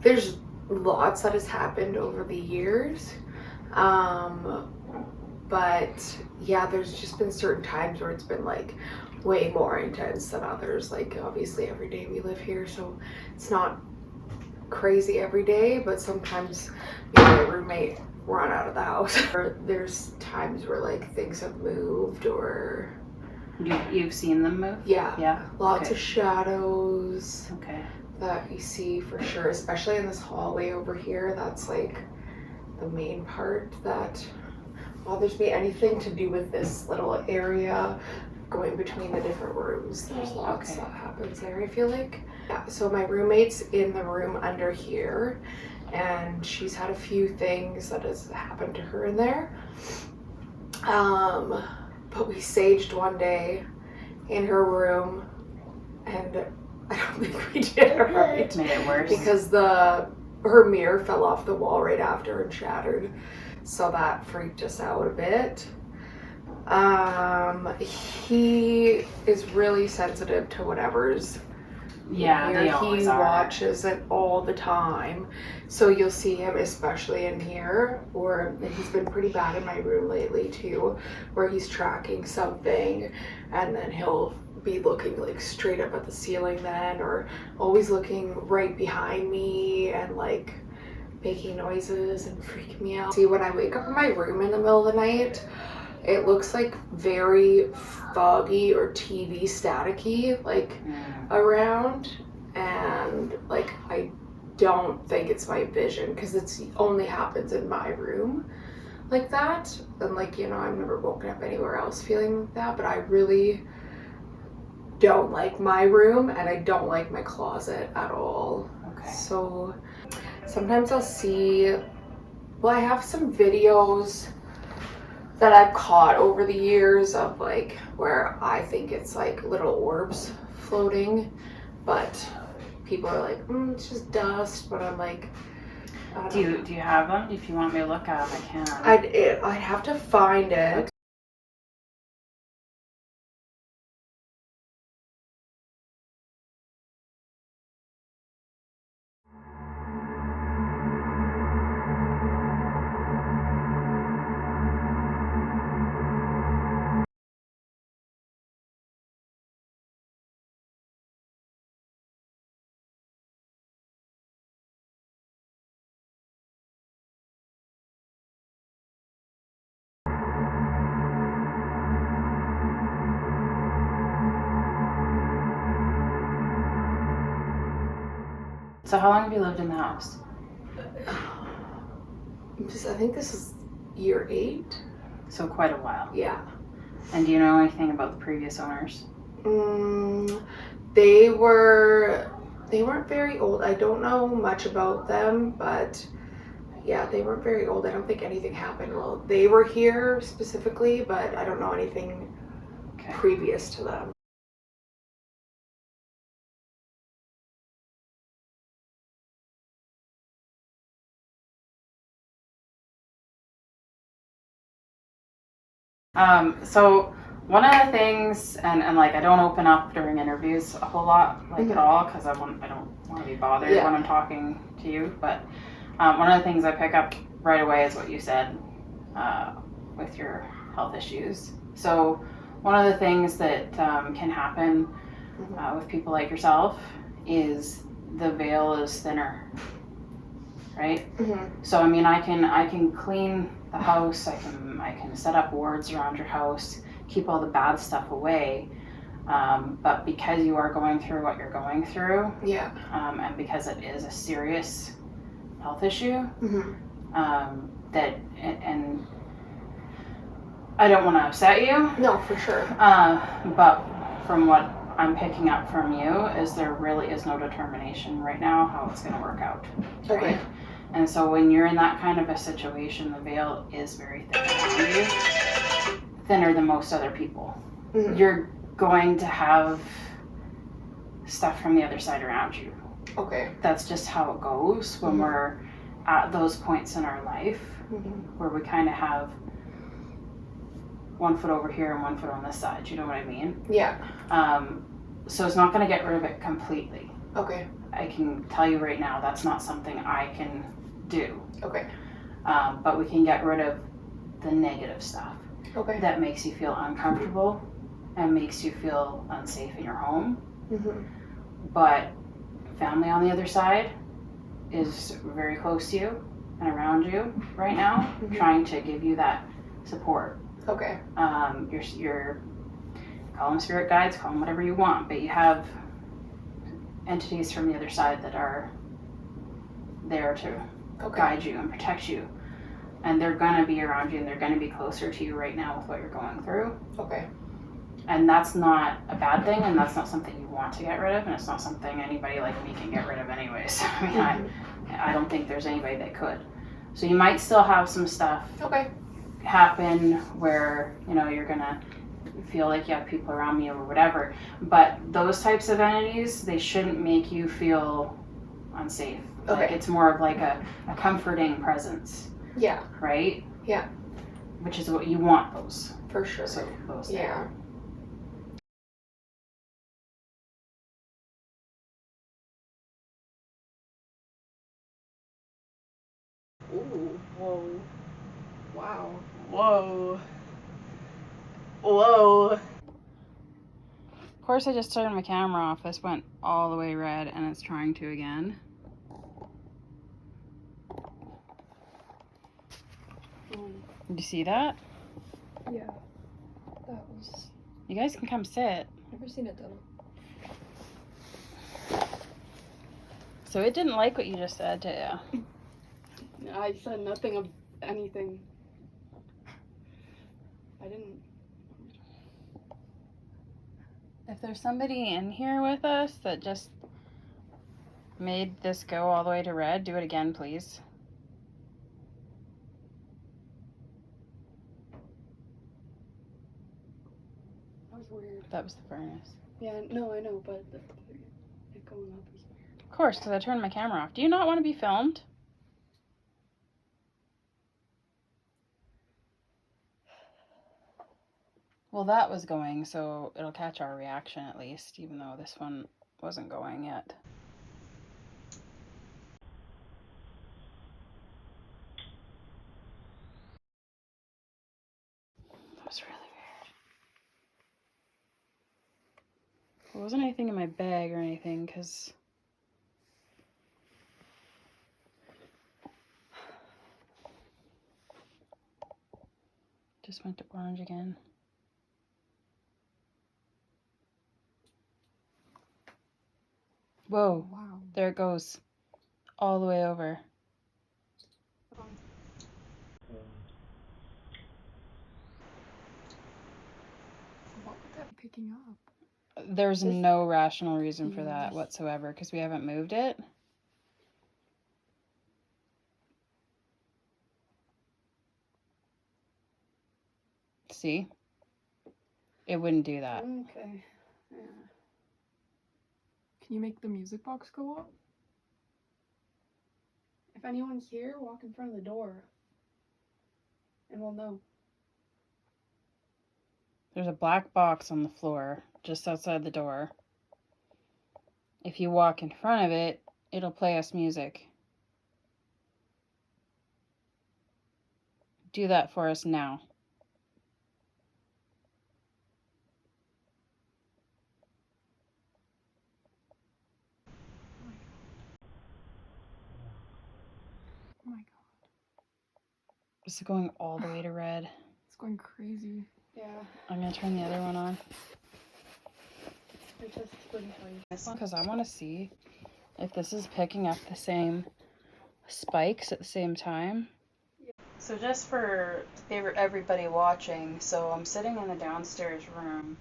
There's lots that has happened over the years. But yeah, there's just been certain times where it's been like way more intense than others. Like obviously every day we live here, so it's not crazy every day, but sometimes me and my roommate run out of the house. Or there's times where like things have moved or You've seen them move? Yeah. Lots of shadows. Okay. That you see for sure, especially in this hallway over here. That's like the main part that bothers me. Anything to do with this little area going between the different rooms. There's lots that happens there, I feel like. Yeah, so my roommate's in the room under here, and she's had a few things that has happened to her in there. But we saged one day in her room, and I don't think we did it right. Made it worse. Because her mirror fell off the wall right after and shattered. So that freaked us out a bit. He is really sensitive to whatever's here. They always he are. watches it all the time. So you'll see him, especially in here, or he's been pretty bad in my room lately too, where he's tracking something and then he'll be looking like straight up at the ceiling then, or always looking right behind me and like making noises and freaking me out. See, when I wake up in my room in the middle of the night, it looks like very foggy or TV staticky, like around, and like I don't think it's my vision because it's only happens in my room like that. And like, you know, I've never woken up anywhere else feeling like that, but I really don't like my room and I don't like my closet at all. Okay. So sometimes I'll see, well, I have some videos that I've caught over the years of like where I think it's like little orbs floating, but people are like, it's just dust. But I'm like, do you have them? If you want me to look at them, I can. I'd have to find it. So how long have you lived in the house? I think this is year 8. So quite a while. Yeah. And do you know anything about the previous owners? They weren't very old. I don't know much about them, but yeah, they weren't very old. I don't think anything happened while they were here specifically, but I don't know anything previous to them. So one of the things, and like I don't open up during interviews a whole lot, like at all, because I don't want to be bothered when I'm talking to you. But one of the things I pick up right away is what you said with your health issues. So one of the things that can happen with people like yourself is the veil is thinner, right? So I mean, I can clean the house, I can set up wards around your house, keep all the bad stuff away, but because you are going through what you're going through, and because it is a serious health issue, that and I don't want to upset you. No, for sure. But from what I'm picking up from you is there really is no determination right now how it's going to work out. Okay. Right? And so when you're in that kind of a situation, the veil is very thin around you, thinner than most other people. You're going to have stuff from the other side around you. Okay. That's just how it goes when we're at those points in our life where we kind of have one foot over here and one foot on this side. You know what I mean? Yeah. So it's not going to get rid of it completely. Okay. I can tell you right now, that's not something I can do. Okay. But we can get rid of the negative stuff. Okay. That makes you feel uncomfortable and makes you feel unsafe in your home. Mm-hmm. But family on the other side is very close to you and around you right now, trying to give you that support. Okay. Your call them spirit guides, call them whatever you want, but you have entities from the other side that are there to guide you and protect you. And they're gonna be around you and they're gonna be closer to you right now with what you're going through. Okay. And that's not a bad thing, and that's not something you want to get rid of, and it's not something anybody like me can get rid of anyways. I mean, I don't think there's anybody that could. So you might still have some stuff happen where, you know, you're gonna feel like you have people around you or whatever. But those types of entities, they shouldn't make you feel unsafe. Okay. Like it's more of like a comforting presence. Yeah. Right? Yeah. Which is what you want those. For sure. So those yeah. Ooh, whoa. Wow. Whoa. Whoa. Of course I just turned my camera off. This went all the way red and it's trying to again. Did you see that? Yeah. That was... You guys can come sit. Never seen it done. So it didn't like what you just said, did you? I said nothing of anything. I didn't... If there's somebody in here with us that just made this go all the way to red, do it again, please. That was weird. That was the furnace. Yeah, no, I know, but it going up was weird. Of course, because I turned my camera off. Do you not want to be filmed? Well, that was going, so it'll catch our reaction at least, even though this one wasn't going yet. That was really weird. There wasn't anything in my bag or anything, because... Just went to orange again. Whoa. Wow. There it goes. All the way over. What would that be picking up? There's no rational reason for that whatsoever, because we haven't moved it. See? It wouldn't do that. Okay. Yeah. Can you make the music box go up? If anyone's here, walk in front of the door. And we'll know. There's a black box on the floor, just outside the door. If you walk in front of it, it'll play us music. Do that for us now. Oh my god. It's going all the way to red. It's going crazy. Yeah. I'm going to turn the other one on. It just wouldn't tell you. This one, because I want to see if this is picking up the same spikes at the same time. So just for everybody watching, so I'm sitting in the downstairs room.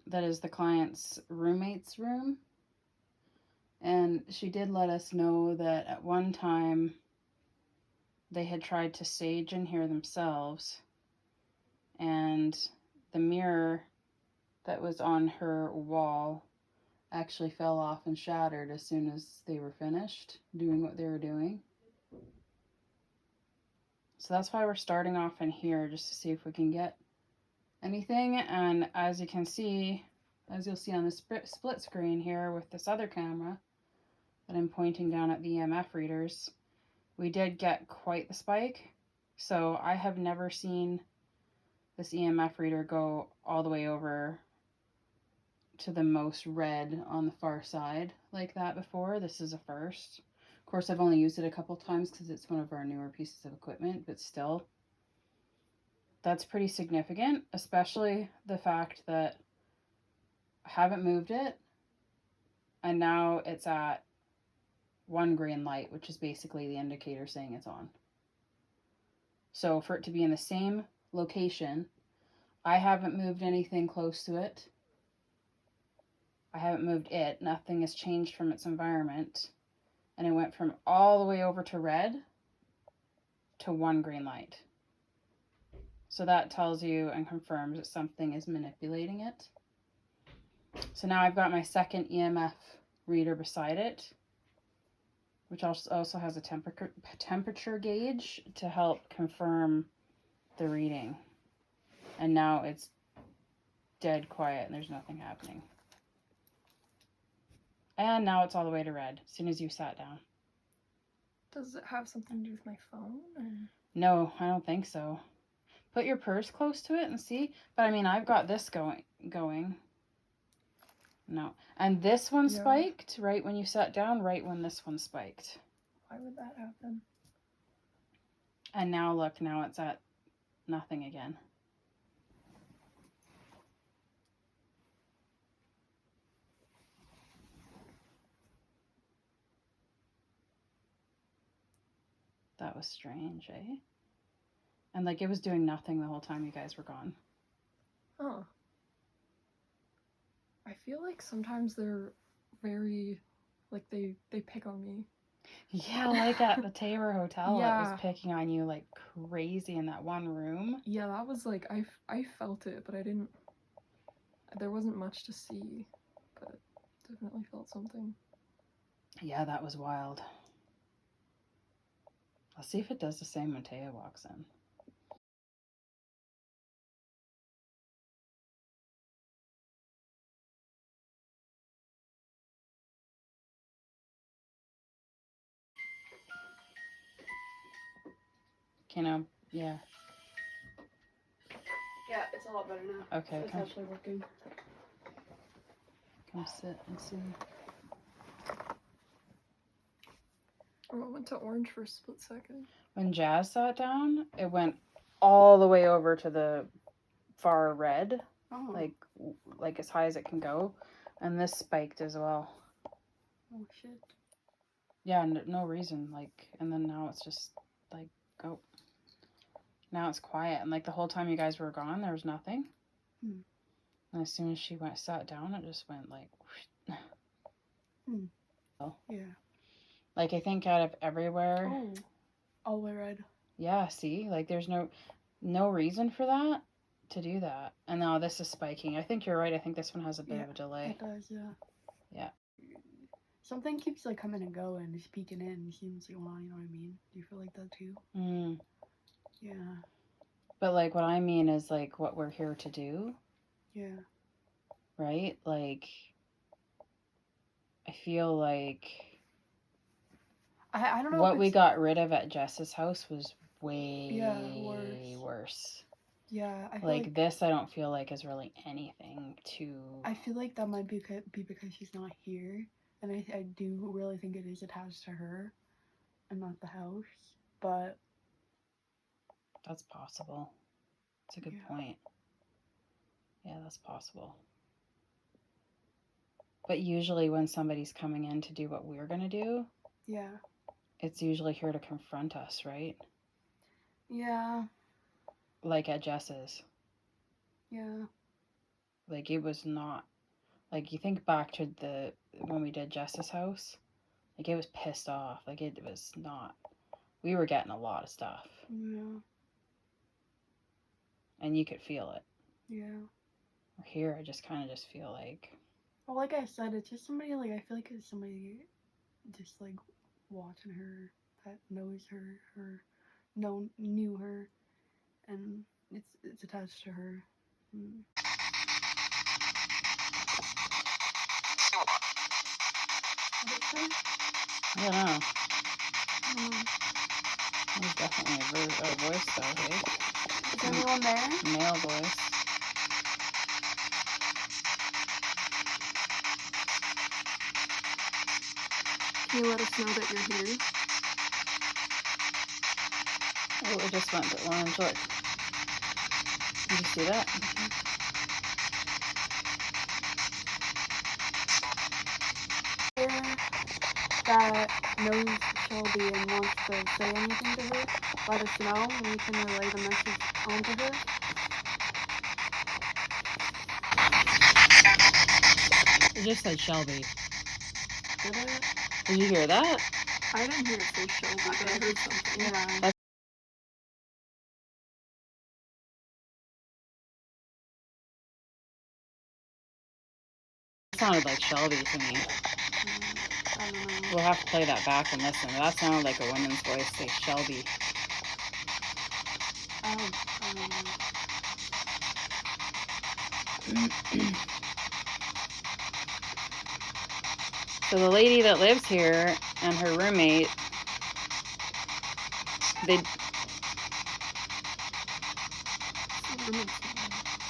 That is the client's roommate's room. And she did let us know that at one time they had tried to sage in here themselves. And the mirror that was on her wall actually fell off and shattered as soon as they were finished doing what they were doing. So that's why we're starting off in here, just to see if we can get anything. And as you can see, as you'll see on the split screen here with this other camera that I'm pointing down at the EMF readers, we did get quite the spike. So I have never seen this EMF reader go all the way over to the most red on the far side like that before. This is a first. Of course, I've only used it a couple times because it's one of our newer pieces of equipment, but still, that's pretty significant, especially the fact that I haven't moved it, and now it's at 1 green light, which is basically the indicator saying it's on. So for it to be in the same location, I haven't moved anything close to it. I haven't moved it. Nothing has changed from its environment. And it went from all the way over to red to 1 green light. So that tells you and confirms that something is manipulating it. So now I've got my second EMF reader beside it, which also has a temperature gauge to help confirm the reading. And now it's dead quiet and there's nothing happening. And now it's all the way to red as soon as you sat down. Does it have something to do with my phone? Or? No, I don't think so. Put your purse close to it and see. But I mean, I've got this going. No. And this one spiked right when you sat down, right when this one spiked. Why would that happen? And now look, now it's at nothing again. That was strange, eh? And like it was doing nothing the whole time you guys were gone. Oh. I feel like sometimes they're very, like they pick on me. Yeah, like at the Tabor Hotel, it was picking on you like crazy in that one room. Yeah, that was like, I felt it, but I didn't, there wasn't much to see, but definitely felt something. Yeah, that was wild. I'll see if it does the same when Taya walks in. Okay, now, yeah. Yeah, it's a lot better now. Okay, it's actually working. Come sit and see. Oh, it went to orange for a split second. When Jazz sat down, it went all the way over to the far red, like as high as it can go, and this spiked as well. Oh shit. Yeah, no reason, like, and then now it's just like, oh, now it's quiet, and like the whole time you guys were gone, there was nothing. And as soon as she sat down, it just went like, Yeah. Like I think out of everywhere. Oh, all the way red. Yeah, see, like there's no reason for that to do that. And now this is spiking. I think you're right. I think this one has a bit of a delay. It does, yeah. Yeah. Something keeps like coming and going, just peeking in. Seems like, well, you know what I mean? Do you feel like that too? Yeah. But like what I mean is like what we're here to do. Yeah. Right? Like I feel like I don't know what we got rid of at Jess's house was way worse. Yeah, I feel like this I don't feel like is really anything to... I feel like that might be because she's not here, and I do really think it is attached to her and not the house, but... That's possible. That's a good point. Yeah, that's possible. But usually when somebody's coming in to do what we're going to do... Yeah. It's usually here to confront us, right? Yeah. Like at Jess's. Yeah. Like it was not... Like you think back to when we did Jess's house, like it was pissed off. Like it was not... We were getting a lot of stuff. Yeah. And you could feel it. Yeah. Here I just kind of just feel like... Well, like I said, it's just somebody, like, I feel like it's somebody just, like, watching her, that knows her, knew her, and it's attached to her. her? I don't know. I don't know. There's definitely a voice though, hey? Is anyone there? Male voice. Can you let us know that you're here? Oh, it just went to orange. Look. Did you see that? That knows Shelby and wants to say anything to her, let us know and we can relay the message on to her. It just said Shelby. Did it? Did you hear that? I didn't hear it say Shelby, but I heard something. Yeah. It sounded like Shelby to me. I don't know. We'll have to play that back and listen. That sounded like a woman's voice say Shelby. I don't know. So the lady that lives here and her roommate, they...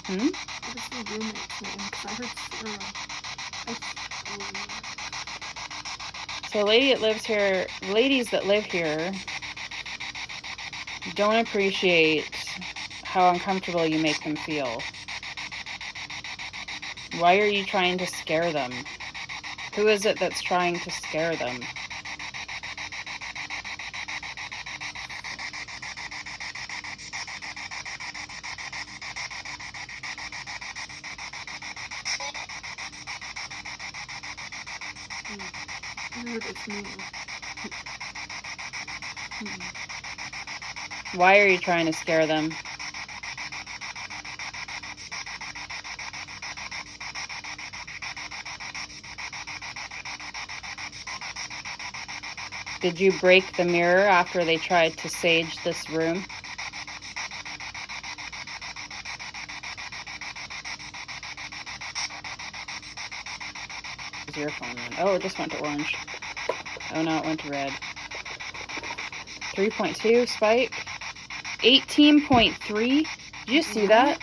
Hmm? What is the roommate's name? Because I heard Sarah. So the lady that lives here, ladies that live here don't appreciate how uncomfortable you make them feel. Why are you trying to scare them? Who is it that's trying to scare them? Why are you trying to scare them? Did you break the mirror after they tried to sage this room? Your phone went. Oh, it just went to orange. Oh no, it went to red. 3.2 spike. 18.3. Did you see that?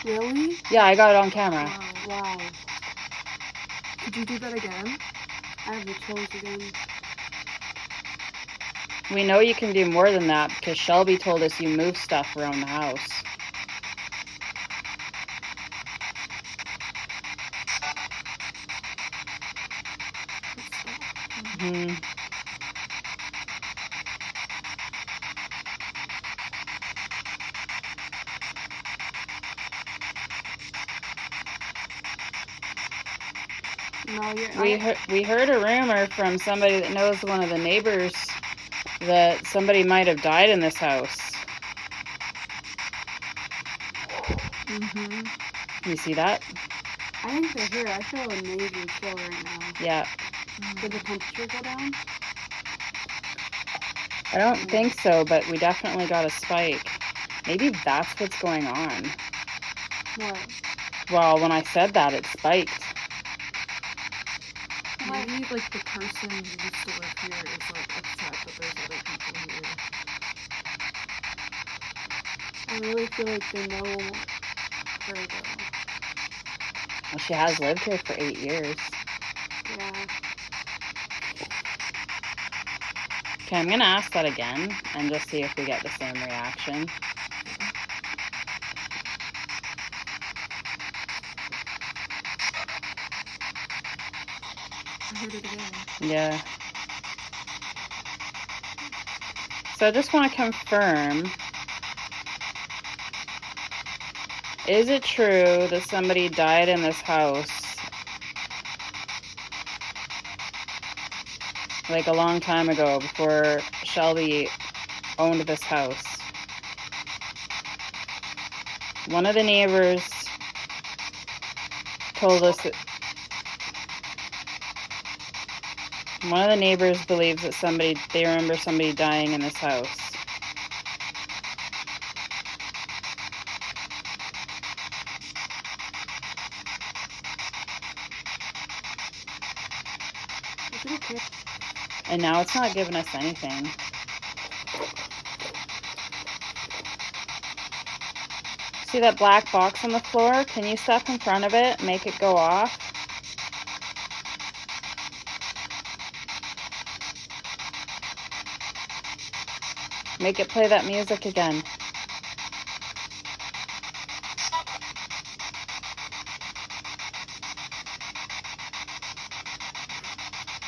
Really? Yeah, I got it on camera. Wow. Could you do that again? I have the choice again. We know you can do more than that because Shelby told us you move stuff around the house. Mm-hmm. No, We heard a rumor from somebody that knows one of the neighbors that somebody might have died in this house. Mm-hmm. You see that? I think they're here. I feel a major chill right now. Yeah. Did the temperature go down? I don't think so, but we definitely got a spike. Maybe that's what's going on. What? Well, when I said that, it spiked. Maybe, like, the person who used to live here is, like, upset that there's other people here. I really feel like they know her, though. Well, she has lived here for 8 years. Yeah. Okay, I'm gonna ask that again and just see if we get the same reaction. I heard it again. Yeah. So I just want to confirm, is it true that somebody died in this house like a long time ago before Shelby owned this house? One of the neighbors told us that one of the neighbors believes that they remember somebody dying in this house. Is it okay? And now it's not giving us anything. See that black box on the floor? Can you step in front of it, make it go off? Make it play that music again.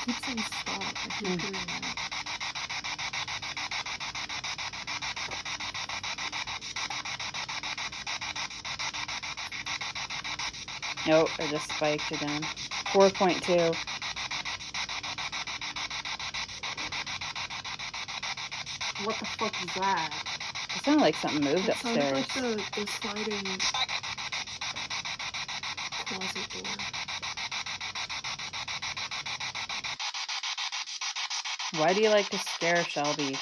Keep saying stop. I keep doing that. Nope, it just spiked again. 4.2. What the fuck is that? It sounded like something moved It sounded upstairs. like the sliding closet door. Why do you like to scare Shelby?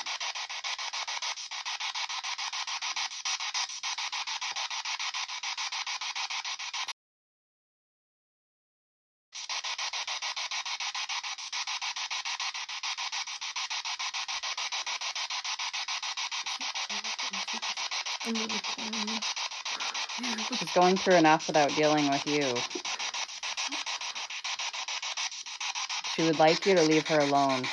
Under the corner. She's going through enough without dealing with you. She would like you to leave her alone.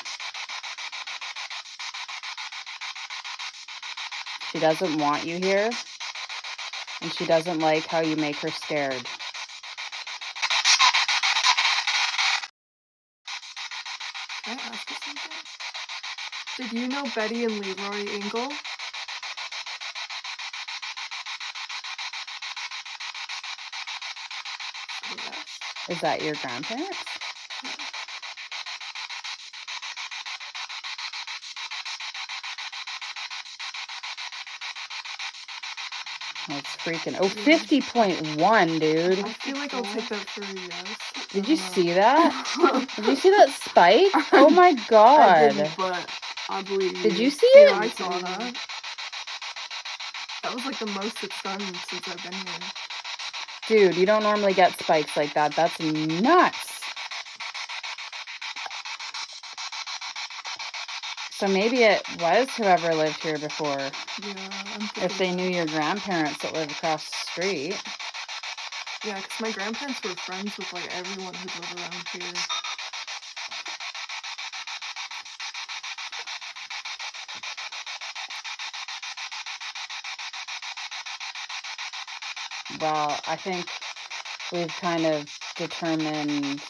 She doesn't want you here, and she doesn't like how you make her scared. Can I ask you something? Did you know Betty and Leroy Engel? Yes. Is that your grandparents? That's freaking... Oh, 50.1, dude. I feel like I'll take that for a yes. Did you see that? Did you see that spike? Oh my I god. didn't, but I believe you. Did you see Yeah, it? I saw that. That was like the most it's done since I've been here. Dude, you don't normally get spikes like that. That's nuts. So maybe it was whoever lived here before. Yeah, If they knew your grandparents that lived across the street. Yeah, because my grandparents were friends with like everyone who lived around here. Well, I think we've kind of determined...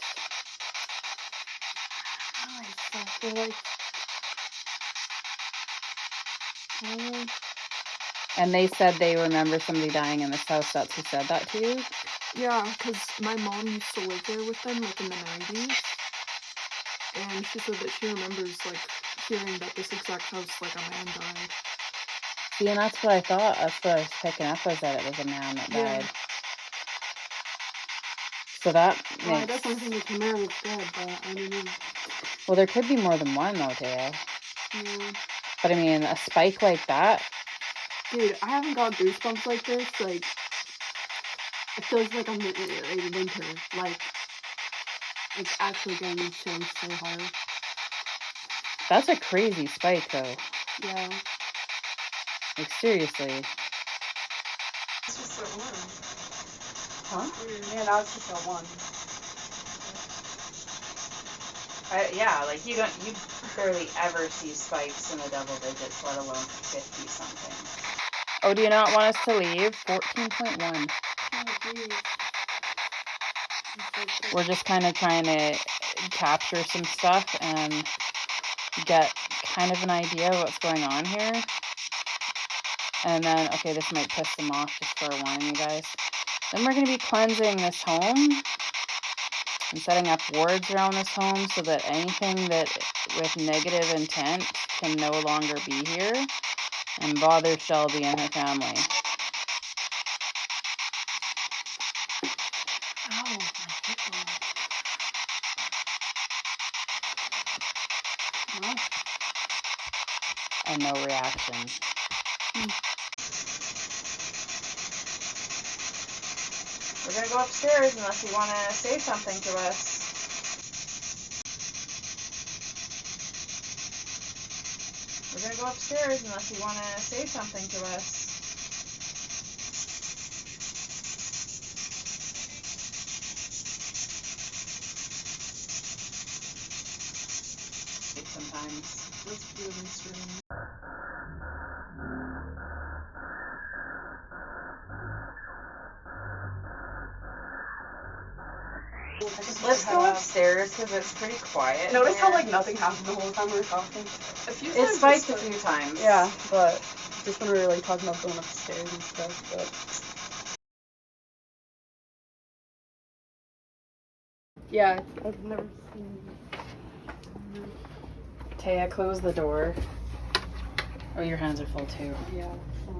I feel like... And they said they remember somebody dying in this house. That's who said that to you? Yeah, because my mom used to live there with them, like in the 90s. And she said that she remembers, like, hearing that this exact house, like, a man died. See, and that's what I thought. That's what I was picking up, was that it was a man that died. So that makes... Well, I definitely think it's a man that's dead, but I don't know. Well, there could be more than one, though, Taya. Yeah. But I mean, a spike like that... Dude, I haven't got goosebumps like this, like... It feels like I'm in winter. Like, it's actually getting chills so hard. That's a crazy spike, though. Yeah. Like, seriously. It's just a one. Huh? Yeah, that was just a one. Yeah, like, you barely ever see spikes in the double digits, let alone 50-something. Oh, do you not want us to leave? 14.1. Oh, geez. We're just kind of trying to capture some stuff and get kind of an idea of what's going on here. And then, okay, this might piss them off, just for a warning, you guys. Then we're going to be cleansing this home and setting up wards around this home so that anything that with negative intent can no longer be here and bother Shelby and her family. Ow, my football. Well. And no reaction. We're going to go upstairs unless you want to say something to us. we're gonna go upstairs unless you want to say something to us. Sometimes. That's really strange. Let's go upstairs because it's pretty quiet. Notice how like nothing happened the whole time we were talking? It spiked a few times. Yeah, but just when we were like talking about going upstairs and stuff, but yeah, I've never seen. Taya, close the door. Oh, your hands are full too. Yeah.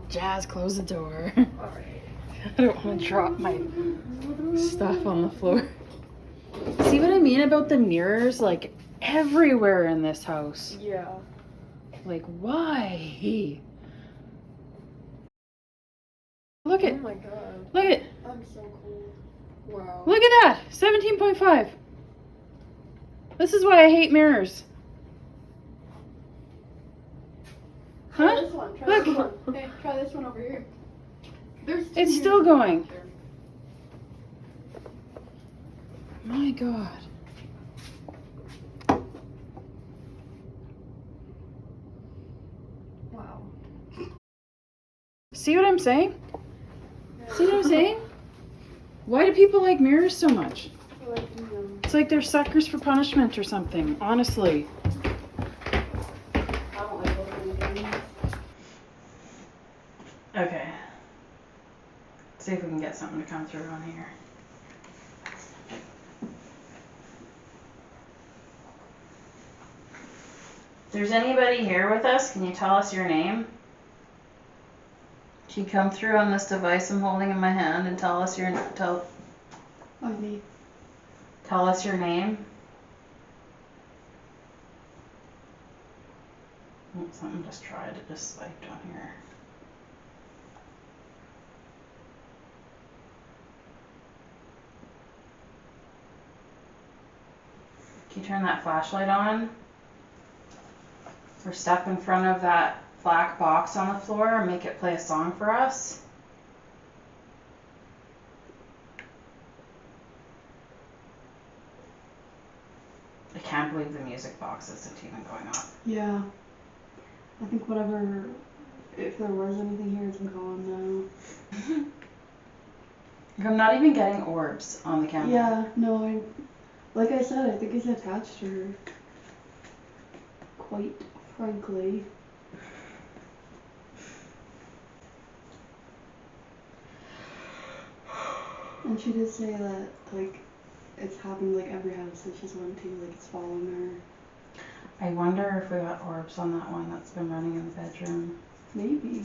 Jazz, close the door. Alright. I don't want to drop my stuff on the floor. See what I mean about the mirrors? Like everywhere in this house. Yeah. Like why? Look Oh at, my god. look at, I'm so cold. Wow. look at that. 17.5. This is why I hate mirrors. Try Huh? this one. Try Look. this one. Hey, try this one over here. There's two It's here. still going. My God. Wow. See what I'm saying? See what I'm saying? Why do people like mirrors so much? It's like they're suckers for punishment or something, honestly. Okay. See if we can get something to come through on here. If there's anybody here with us, can you tell us your name? Can you come through on this device I'm holding in my hand and tell us your tell us your name? Oh, something just tried to just spiked on here. Can you turn that flashlight on? Or step in front of that black box on the floor and make it play a song for us? I can't believe the music box isn't even going off. Yeah. I think whatever, if there was anything here, it's gone now. I'm not even getting orbs on the camera. Yeah, no, like I said, I think it's attached to her. Quite frankly. And she did say that, like, it's happened like every house that she's went to, like it's following her. I wonder if we got orbs on that one that's been running in the bedroom. Maybe.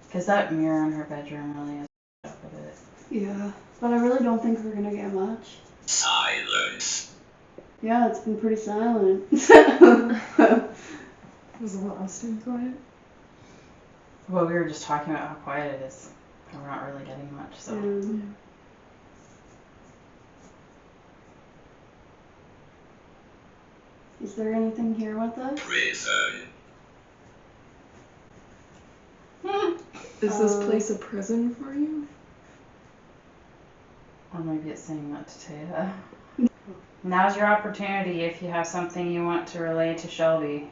Because that mirror in her bedroom really is up with it. Yeah, but I really don't think we're gonna get much. Silence. Yeah, it's been pretty silent. Was the last time quiet? Well, we were just talking about how quiet it is. And we're not really getting much, so. Is there anything here with us? Prison. Is this place a prison for you? Or maybe it's saying that to Taya. Now's your opportunity if you have something you want to relay to Shelby.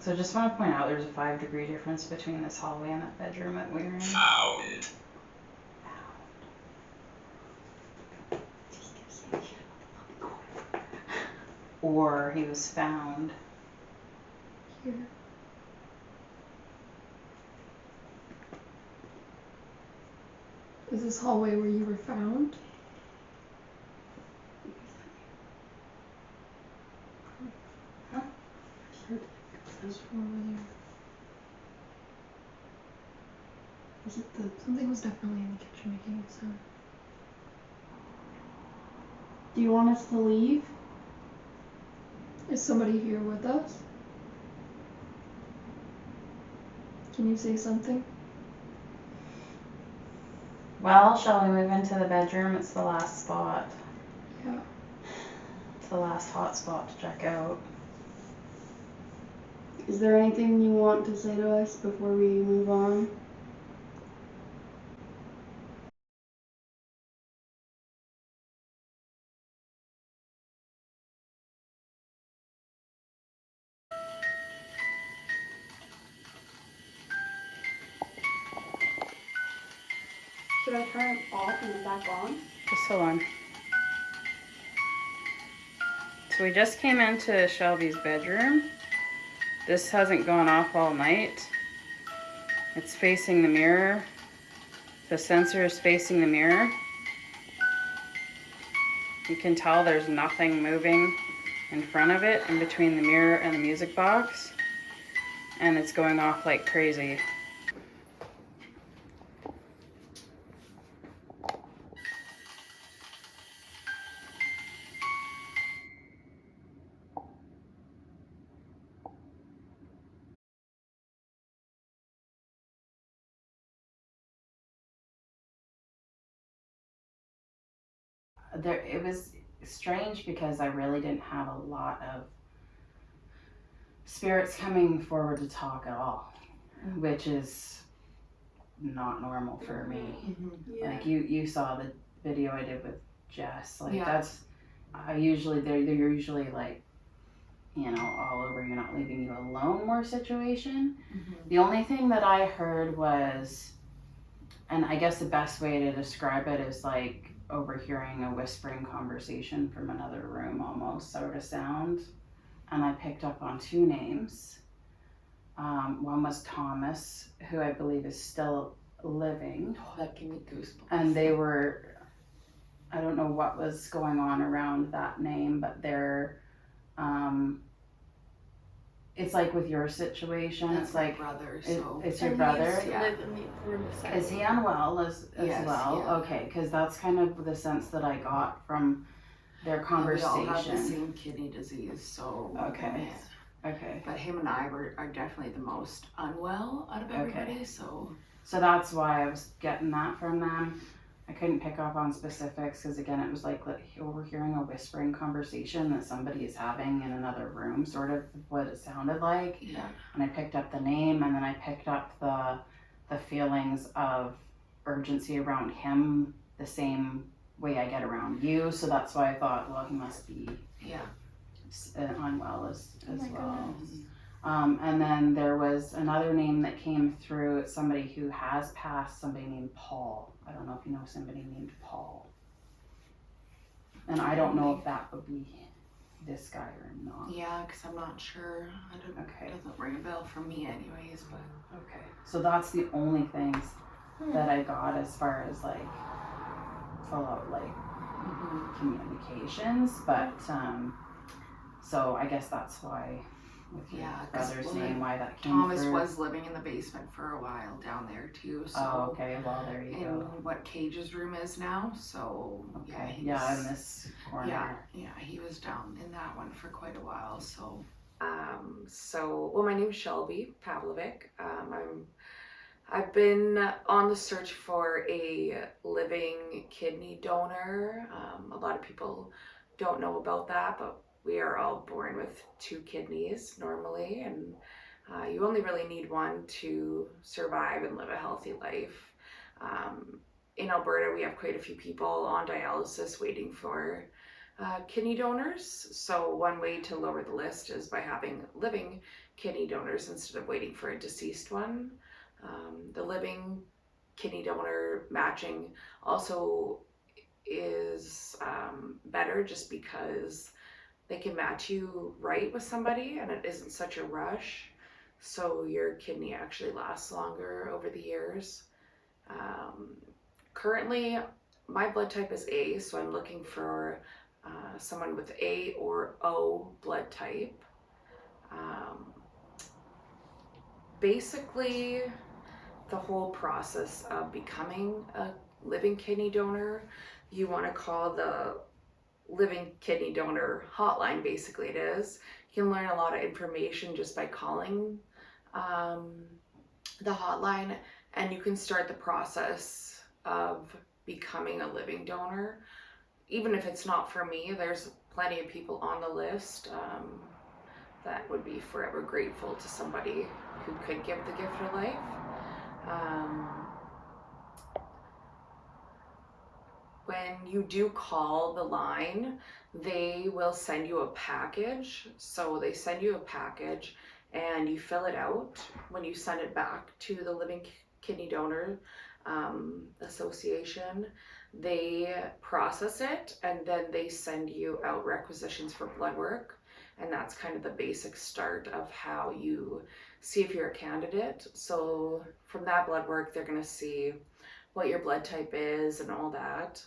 So just want to point out there's a 5-degree difference between this hallway and that bedroom that we're in. Found. Or he was found. Here. Is this hallway where you were found? Huh? There's four over there. Is it the... Something was definitely in the kitchen making a sound. Do you want us to leave? Is somebody here with us? Can you say something? Well, shall we move into the bedroom? It's the last spot. Yeah. It's the last hot spot to check out. Is there anything you want to say to us before we move on? Should I turn it off and then back on? Just hold on. So we just came into Shelby's bedroom. This hasn't gone off all night. It's facing the mirror. The sensor is facing the mirror. You can tell there's nothing moving in front of it, in between the mirror and the music box. And it's going off like crazy. It was strange because I really didn't have a lot of spirits coming forward to talk at all, which is not normal for me. Yeah. Like you saw the video I did with Jess. Like Yeah. that's I usually they're usually like, you know, all over, you're not leaving you alone more situation. The only thing that I heard was, and I guess the best way to describe it is like overhearing a whispering conversation from another room almost sort of sound. And I picked up on two names. One was Thomas, who I believe is still living. Oh, that gave me goosebumps. And they were, I don't know what was going on around that name, but they're, it's like with your situation. That's it's my like brother. So it's your brother. Yeah. Live in the room beside Is he unwell as Yes, well? yeah. Okay, because that's kind of the sense that I got from their We conversation. all have the same kidney disease, so Okay. Okay. But him and I are definitely the most unwell out of everybody. So that's why I was getting that from them. I couldn't pick up on specifics because again, it was like overhearing a whispering conversation that somebody is having in another room, sort of what it sounded like. Yeah. And I picked up the name, and then I picked up the feelings of urgency around him the same way I get around you. So that's why I thought, well, he must be unwell as well. And then there was another name that came through. It's somebody who has passed, somebody named Paul. I don't know if you know somebody named Paul. And I don't know if that would be this guy or not. Yeah, because I'm not sure. It doesn't ring a bell for me anyways, but. Okay. So that's the only things that I got as far as like full out like communications, but so I guess that's why with your brother's name why that came Thomas through. was living in the basement for a while down there too. So okay, well there you go. What Cage's room is now, so in this corner. Yeah, he was down in that one for quite a while. So well, my name is Shelby Pavlovic. I've been on the search for a living kidney donor. A lot of people don't know about that, but we are all born with two kidneys normally, and you only really need one to survive and live a healthy life. In Alberta, we have quite a few people on dialysis waiting for kidney donors. So one way to lower the list is by having living kidney donors instead of waiting for a deceased one. The living kidney donor matching also is better just because they can match you right with somebody and it isn't such a rush. So your kidney actually lasts longer over the years. Currently, my blood type is A, so I'm looking for someone with A or O blood type. Basically, the whole process of becoming a living kidney donor, you want to call the living kidney donor hotline. Basically it is. You can learn a lot of information just by calling the hotline, and you can start the process of becoming a living donor. Even if it's not for me, there's plenty of people on the list that would be forever grateful to somebody who could give the gift of life. When you do call the line, they will send you a package. So they send you a package and you fill it out. When you send it back to the Living Kidney Donor Association, they process it and then they send you out requisitions for blood work. And that's kind of the basic start of how you see if you're a candidate. So from that blood work, they're going to see what your blood type is and all that.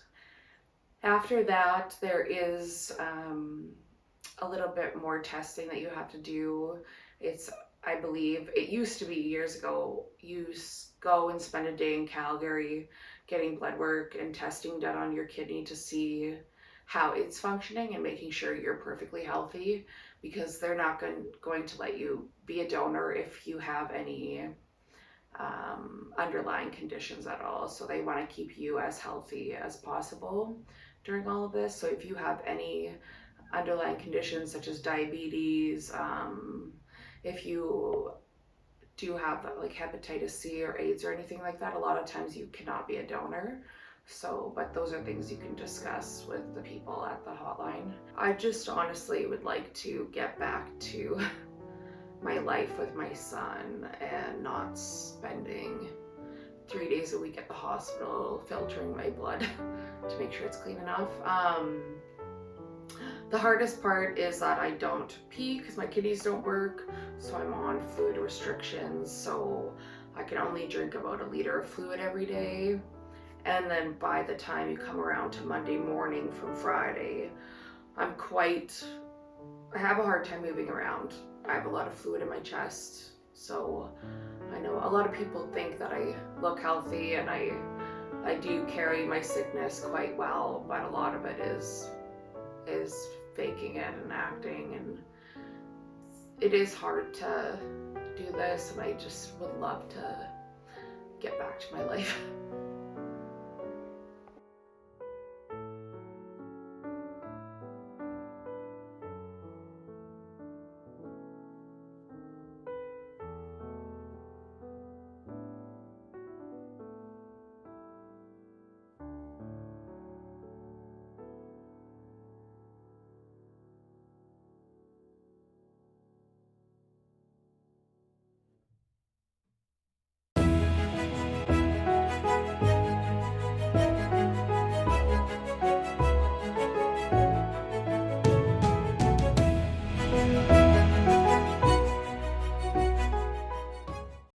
After that, there is a little bit more testing that you have to do. I believe, it used to be years ago, you go and spend a day in Calgary getting blood work and testing done on your kidney to see how it's functioning and making sure you're perfectly healthy, because they're not going to let you be a donor if you have any underlying conditions at all. So they want to keep you as healthy as possible during all of this. So if you have any underlying conditions such as diabetes, if you do have like hepatitis C or AIDS or anything like that, a lot of times you cannot be a donor. So, but those are things you can discuss with the people at the hotline. I just honestly would like to get back to my life with my son and not spending 3 days a week at the hospital filtering my blood to make sure it's clean enough. The hardest part is that I don't pee because my kidneys don't work, so I'm on fluid restrictions, so I can only drink about 1 liter of fluid every day. And then by the time you come around to Monday morning from Friday, I have a hard time moving around. I have a lot of fluid in my chest, so I know a lot of people think that I look healthy, and I do carry my sickness quite well, but a lot of it is faking it and acting, and it is hard to do this, and I just would love to get back to my life.